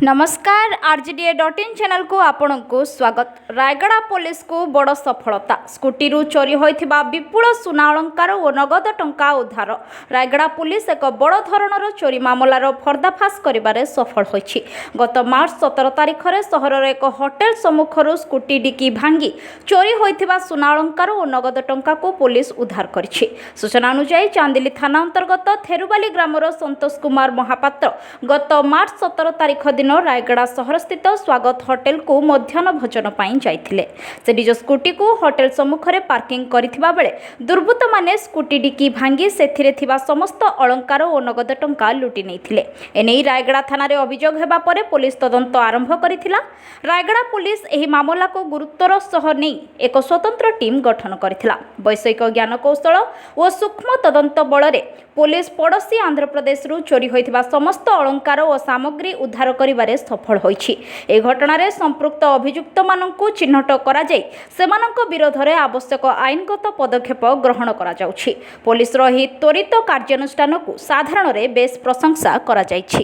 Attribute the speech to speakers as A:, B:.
A: नमस्कार RGDA.in channel को आपण को स्वागत। रायगड़ा पुलिस को बड़ सफलता, स्कूटी चोरी होइथिबा विपुल सुना अलंकार और नगद टंका उद्धार। रायगड़ा पुलिस एक बड़ धरणर चोरी मामलार पर्दाफाश करिबारे सफल होइछि। गत मार्च 17 तारिख रे सहरर एक होटेल सम्मुखर स्कूटी डिकी भांगी चोरी होइथिबा सुना अलंकार और नगद टंका को पुलिस उद्धार करिछि। सूचना अनुसार चांदिली थाना अंतर्गत थेरुबाली ग्रामर संतोष कुमार महापात्र गत मार्च 17 तारिख दिन रायगड़ा सहर स्थित स्वागत होटेल को मध्याह्न भोजन पाई जाइथिले। से निज स्कूटी को होटेल सम्मुखरे पार्किंग करिथिबा बेले दुर्बृत्त माने स्कूटी डिकी भांगी सेथिरे थिबा समस्त अलंकार और नगद टंका लुटि नेइथिले। एनेई रायगड़ा थाना रे अभियोग हेबा परे पुलिस तदंत आरंभ करिथिला। रायगड़ा पुलिस एही मामला को गुरुत्वर सह नै एक स्वतंत्र टीम गठन करिथिला। वैषयिक ज्ञान कौशल और सूक्ष्म तदंत बलरे पुलिस पड़ोशी आंध्र प्रदेश रु चोरी होइथिबा समस्त अलंकार और सामग्री उद्धार करिबारे सफल होइछि। ए घटना संपृक्त अभियुक्त माननकु चिन्हट करा जाय सेमानक विरोध रे आवश्यक आईनगत पदक्षेप ग्रहण करा जाउछि। पुलिस रो ही त्वरित कार्यानुष्ठान को साधारण रे बेस प्रशंसा करा जायछि।